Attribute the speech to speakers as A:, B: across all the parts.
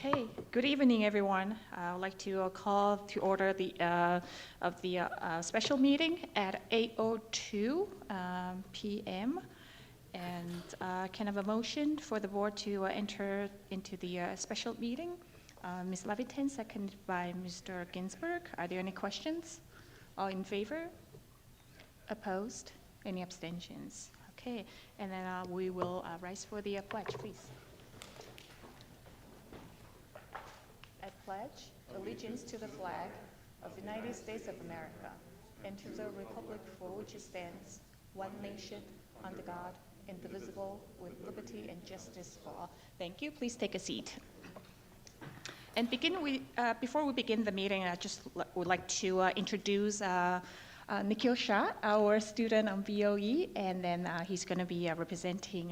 A: Okay, good evening, everyone. I would like to call to order the special meeting at 8:02 p.m. And can I have a motion for the board to enter into the special meeting? Ms. Levitin, seconded by Mr. Ginsburg. Are there any questions? All in favor? Opposed? Any abstentions? Okay, and then we will rise for the pledge, please. I pledge allegiance to the flag of the United States of America and to the republic for which it stands, one nation, under God, indivisible, with liberty and justice for all. Thank you. Please take a seat. And before we begin the meeting, I just would like to introduce Nikhil Shah, our student on BOE, and then he's going to be representing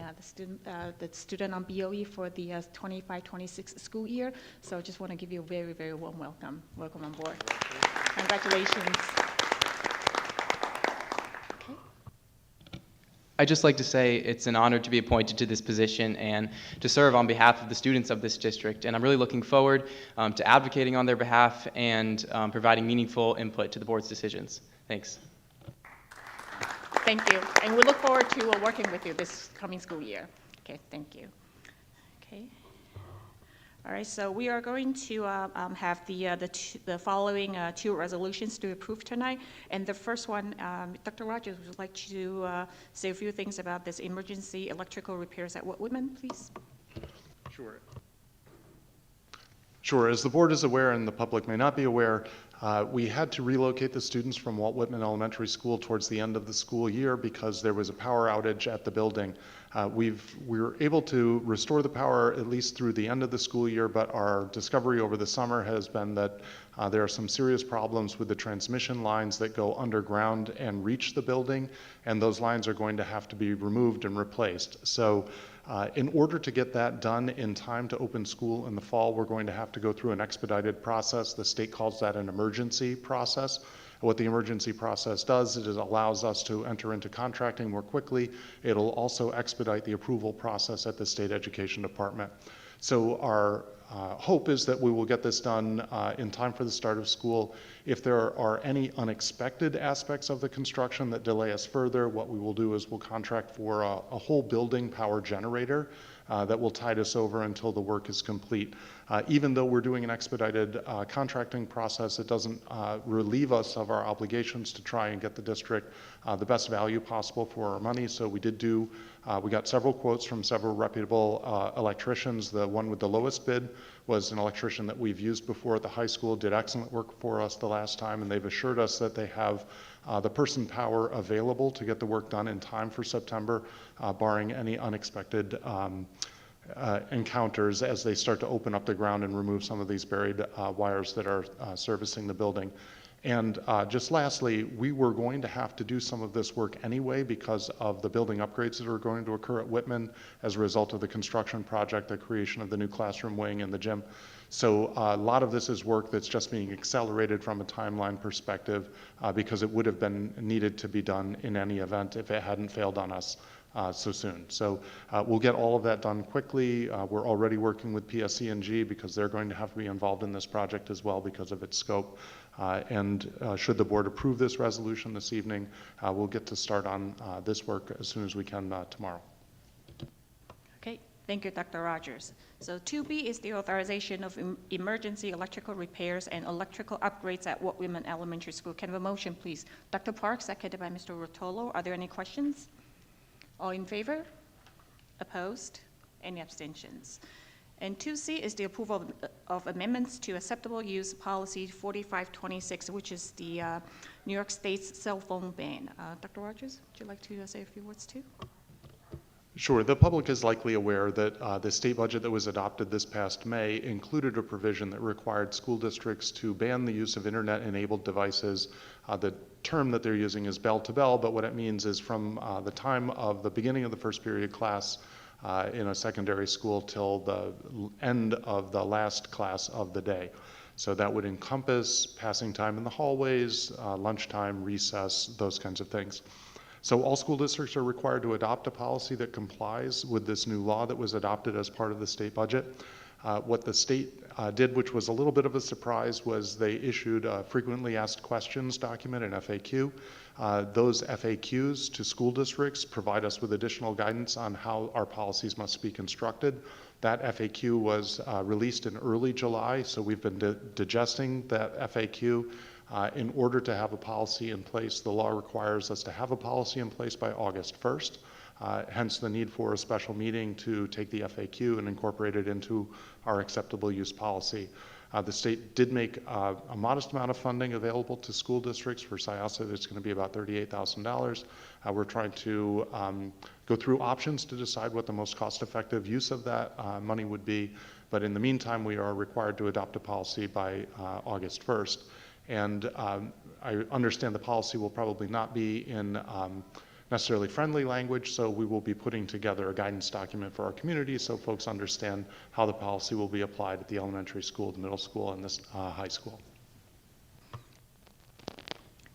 A: the student on BOE for the 25-26 school year. So I just want to give you a very, very warm welcome. Welcome on board. Congratulations. Okay.
B: I'd just like to say it's an honor to be appointed to this position and to serve on behalf of the students of this district. And I'm really looking forward to advocating on their behalf and providing meaningful input to the board's decisions. Thanks.
A: Thank you. And we look forward to working with you this coming school year. Okay, thank you. Okay. All right, so we are going to have the following two resolutions to approve tonight. And the first one, Dr. Rogers would like to say a few things about this emergency electrical repairs at Walt Whitman, please.
C: Sure. As the board is aware and the public may not be aware, we had to relocate the students from Walt Whitman Elementary School towards the end of the school year because there was a power outage at the building. We were able to restore the power at least through the end of the school year, but our discovery over the summer has been that there are some serious problems with the transmission lines that go underground and reach the building, and those lines are going to have to be removed and replaced. So in order to get that done in time to open school in the fall, we're going to have to go through an expedited process. The state calls that an emergency process. What the emergency process does is it allows us to enter into contracting more quickly. It'll also expedite the approval process at the State Education Department. So our hope is that we will get this done in time for the start of school. If there are any unexpected aspects of the construction that delay us further, what we will do is we'll contract for a whole building power generator that will tide us over until the work is complete. Even though we're doing an expedited contracting process, it doesn't relieve us of our obligations to try and get the district the best value possible for our money. So we got several quotes from several reputable electricians. The one with the lowest bid was an electrician that we've used before at the high school, did excellent work for us the last time, and they've assured us that they have the person power available to get the work done in time for September, barring any unexpected encounters as they start to open up the ground and remove some of these buried wires that are servicing the building. And just lastly, we were going to have to do some of this work anyway because of the building upgrades that are going to occur at Whitman as a result of the construction project, the creation of the new classroom wing and the gym. So a lot of this is work that's just being accelerated from a timeline perspective because it would have been needed to be done in any event if it hadn't failed on us so soon. So we'll get all of that done quickly. We're already working with PSE&G because they're going to have to be involved in this project as well because of its scope. And should the board approve this resolution this evening, we'll get to start on this work as soon as we can tomorrow.
A: Okay, thank you, Dr. Rogers. So 2B is the authorization of emergency electrical repairs and electrical upgrades at Walt Whitman Elementary School. Can I have a motion, please? Dr. Park, seconded by Mr. Rotolo. Are there any questions? All in favor? Opposed? Any abstentions? And 2C is the approval of amendments to acceptable use policy 4526, which is the New York State's cell phone ban. Dr. Rogers, would you like to say a few words too?
C: Sure. The public is likely aware that the state budget that was adopted this past May included a provision that required school districts to ban the use of internet-enabled devices. The term that they're using is bell-to-bell, but what it means is from the time of the beginning of the first period class in a secondary school till the end of the last class of the day. So that would encompass passing time in the hallways, lunchtime, recess, those kinds of things. So all school districts are required to adopt a policy that complies with this new law that was adopted as part of the state budget. What the state did, which was a little bit of a surprise, was they issued a frequently asked questions document, an FAQ. Those FAQs to school districts provide us with additional guidance on how our policies must be constructed. That FAQ was released in early July, so we've been digesting that FAQ. In order to have a policy in place, the law requires us to have a policy in place by August 1st. Hence the need for a special meeting to take the FAQ and incorporate it into our acceptable use policy. The state did make a modest amount of funding available to school districts. For Syosset, it's going to be about $38,000. We're trying to go through options to decide what the most cost-effective use of that money would be. But in the meantime, we are required to adopt a policy by August 1st. And I understand the policy will probably not be in necessarily friendly language, so we will be putting together a guidance document for our community so folks understand how the policy will be applied at the elementary school, the middle school, and this high school.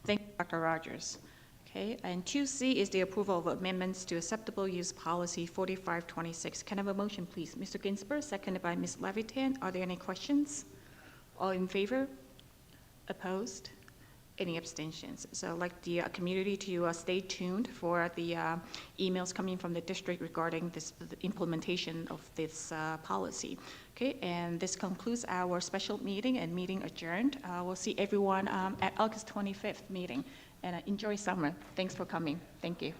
D: Thank you, Dr. Rogers. Okay, and 2C is the approval of amendments to acceptable use policy 4526. Can I have a motion, please? Mr. Ginsburg, seconded by Ms. Levitan. Are there any questions? All in favor? Opposed? Any abstentions? So I'd like the community to stay tuned for the emails coming from the district regarding the implementation of this policy. Okay, and this concludes our special meeting and meeting adjourned. We'll see everyone at August 25th meeting, and enjoy summer. Thanks for coming. Thank you.